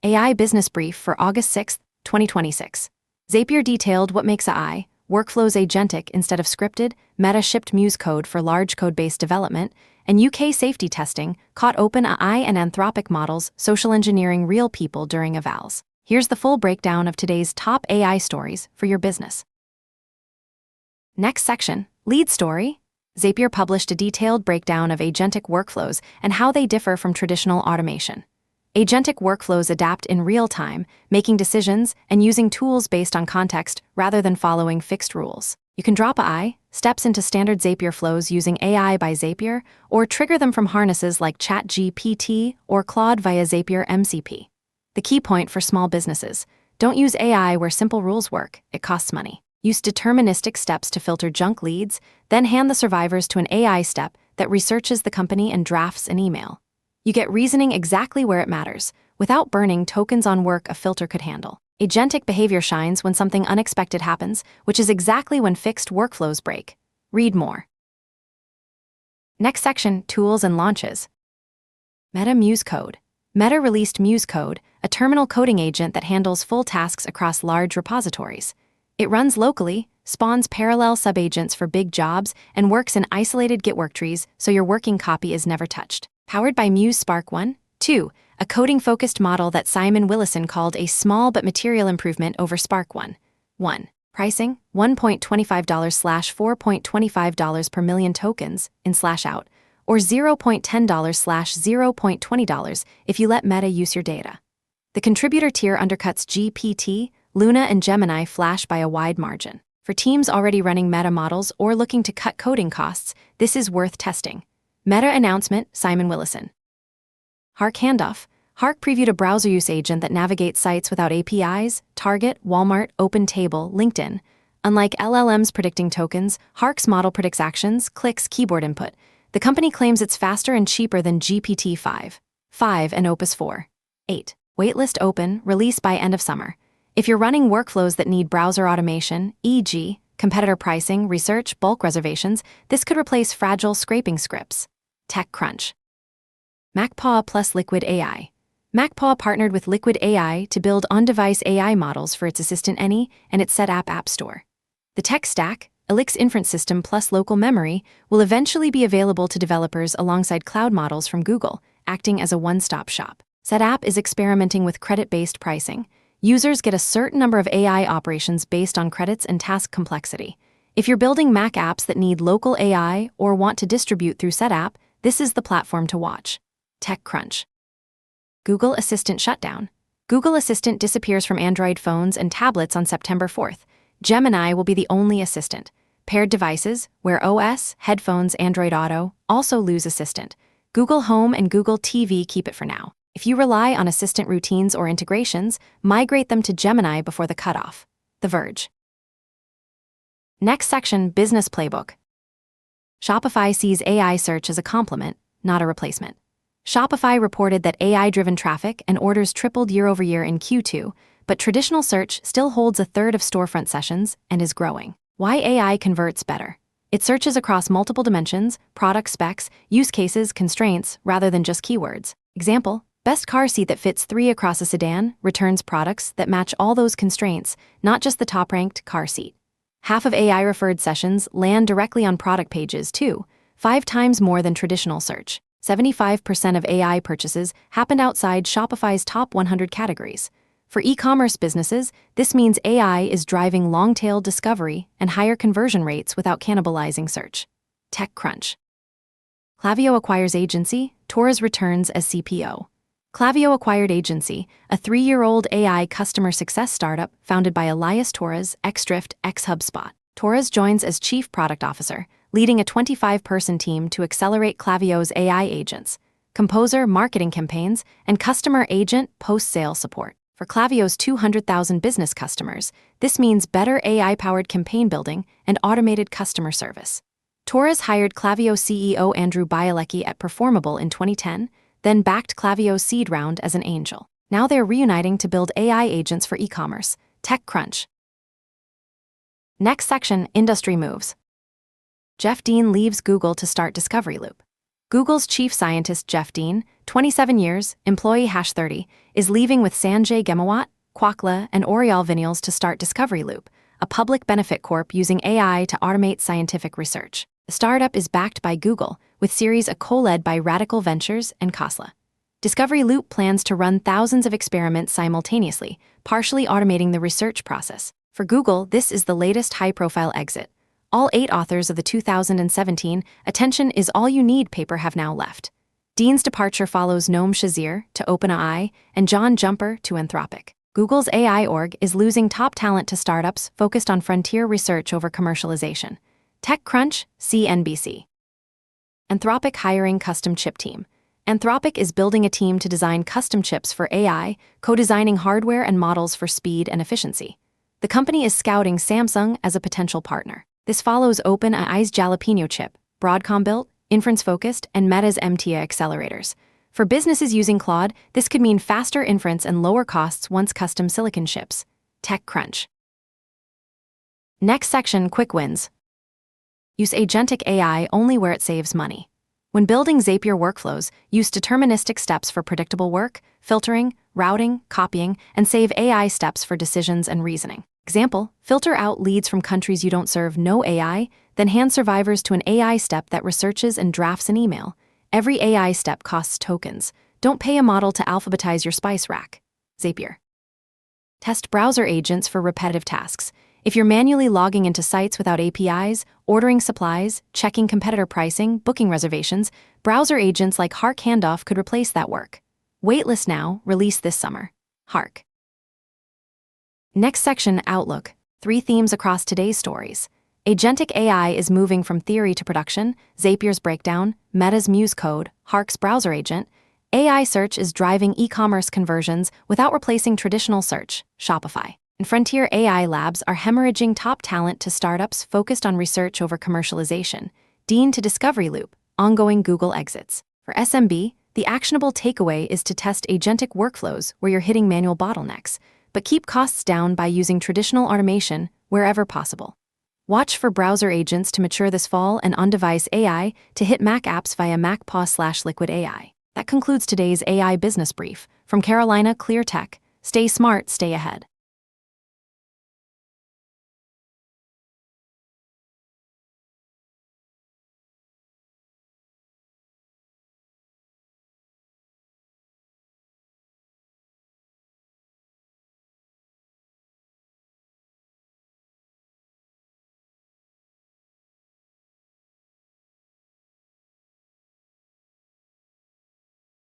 AI Business Brief for August 6, 2026. Zapier detailed what makes AI workflows agentic instead of scripted, Meta shipped Muse code for large code-based development, and UK safety testing caught OpenAI and Anthropic models social engineering real people during evals. Here's the full breakdown of today's top AI stories for your business. Next section, lead story. Zapier published a detailed breakdown of agentic workflows and how they differ from traditional automation. Agentic workflows adapt in real time, making decisions and using tools based on context rather than following fixed rules. You can drop AI steps into standard Zapier flows using AI by Zapier, or trigger them from harnesses like ChatGPT or Claude via Zapier MCP. The key point for small businesses: don't use AI where simple rules work, it costs money. Use deterministic steps to filter junk leads, then hand the survivors to an AI step that researches the company and drafts an email. You get reasoning exactly where it matters, without burning tokens on work a filter could handle. Agentic behavior shines when something unexpected happens, which is exactly when fixed workflows break. Read more. Next section, tools and launches. Meta Muse Code. Meta released Muse Code, a terminal coding agent that handles full tasks across large repositories. It runs locally, spawns parallel subagents for big jobs, and works in isolated Git worktrees so your working copy is never touched. Powered by Muse Spark 1, 2, a coding-focused model that Simon Willison called a small but material improvement over Spark 1. 1. Pricing, $1.25/$4.25 per million tokens in/out, or $0.10/$0.20 if you let Meta use your data. The contributor tier undercuts GPT, Luna, and Gemini Flash by a wide margin. For teams already running Meta models or looking to cut coding costs, this is worth testing. Meta announcement, Simon Willison. Hark Handoff. Hark previewed a browser use agent that navigates sites without APIs, Target, Walmart, OpenTable, LinkedIn. Unlike LLMs predicting tokens, Hark's model predicts actions, clicks, keyboard input. The company claims it's faster and cheaper than GPT-5, 5, and Opus 4. 8. Waitlist open, release by end of summer. If you're running workflows that need browser automation, e.g., competitor pricing, research, bulk reservations, this could replace fragile scraping scripts. TechCrunch. MacPaw plus Liquid AI. MacPaw partnered with Liquid AI to build on-device AI models for its Assistant Any and its SetApp app store. The tech stack, Elix Inference System plus local memory, will eventually be available to developers alongside cloud models from Google, acting as a one-stop shop. SetApp is experimenting with credit-based pricing. Users get a certain number of AI operations based on credits and task complexity. If you're building Mac apps that need local AI or want to distribute through SetApp, this is the platform to watch. TechCrunch. Google Assistant shutdown. Google Assistant disappears from Android phones and tablets on September 4th. Gemini will be the only assistant. Paired devices, Wear OS, headphones, Android Auto, also lose Assistant. Google Home and Google TV keep it for now. If you rely on Assistant routines or integrations, migrate them to Gemini before the cutoff. The Verge. Next section, Business Playbook. Shopify sees AI search as a complement, not a replacement. Shopify reported that AI-driven traffic and orders tripled year-over-year in Q2, but traditional search still holds a third of storefront sessions and is growing. Why AI converts better? It searches across multiple dimensions, product specs, use cases, constraints, rather than just keywords. Example: best car seat that fits 3 across a sedan returns products that match all those constraints, not just the top-ranked car seat. Half of AI-referred sessions land directly on product pages, too, 5 times more than traditional search. 75% of AI purchases happened outside Shopify's top 100 categories. For e-commerce businesses, this means AI is driving long-tail discovery and higher conversion rates without cannibalizing search. TechCrunch. Klaviyo acquires agency, Torres returns as CPO. Klaviyo acquired Agency, a 3-year-old AI customer success startup founded by Elias Torres, ex-Drift, ex-HubSpot. Torres joins as Chief Product Officer, leading a 25-person team to accelerate Klaviyo's AI agents, composer marketing campaigns, and customer agent post-sale support. For Klaviyo's 200,000 business customers, this means better AI-powered campaign building and automated customer service. Torres hired Klaviyo CEO Andrew Bielecki at Performable in 2010, then backed Klaviyo's seed round as an angel. Now they're reuniting to build AI agents for e-commerce. TechCrunch. Next section, industry moves. Jeff Dean leaves Google to start Discovery Loop. Google's chief scientist Jeff Dean, 27 years, employee #30, is leaving with Sanjay Gemawat, Kwakla, and Oriol Vinyals to start Discovery Loop, a public benefit corp using AI to automate scientific research. The startup is backed by Google, with Series A co-led by Radical Ventures and Khosla. Discovery Loop plans to run thousands of experiments simultaneously, partially automating the research process. For Google, this is the latest high-profile exit. All 8 authors of the 2017 Attention Is All You Need paper have now left. Dean's departure follows Noam Shazir to OpenAI and John Jumper to Anthropic. Google's AI org is losing top talent to startups focused on frontier research over commercialization. TechCrunch, CNBC. Anthropic hiring custom chip team. Anthropic is building a team to design custom chips for AI, co-designing hardware and models for speed and efficiency. The company is scouting Samsung as a potential partner. This follows OpenAI's Jalapeno chip, Broadcom-built, inference-focused, and Meta's MTA accelerators. For businesses using Claude, this could mean faster inference and lower costs once custom silicon ships. TechCrunch. Next section, quick wins. Use agentic AI only where it saves money. When building Zapier workflows, use deterministic steps for predictable work, filtering, routing, copying, and save AI steps for decisions and reasoning. Example, filter out leads from countries you don't serve, no AI, then hand survivors to an AI step that researches and drafts an email. Every AI step costs tokens. Don't pay a model to alphabetize your spice rack. Zapier. Test browser agents for repetitive tasks. If you're manually logging into sites without APIs, ordering supplies, checking competitor pricing, booking reservations, browser agents like Hark Handoff could replace that work. Waitlist Now, release this summer. Hark. Next section, Outlook. 3 themes across today's stories. Agentic AI is moving from theory to production, Zapier's breakdown, Meta's Muse code, Hark's browser agent. AI search is driving e-commerce conversions without replacing traditional search, Shopify. And frontier AI labs are hemorrhaging top talent to startups focused on research over commercialization. Dean to Discovery Loop, ongoing Google exits. For SMB, the actionable takeaway is to test agentic workflows where you're hitting manual bottlenecks, but keep costs down by using traditional automation wherever possible. Watch for browser agents to mature this fall and on-device AI to hit Mac apps via MacPaw/Liquid AI. That concludes today's AI Business Brief. From Carolina Clear Tech, stay smart, stay ahead.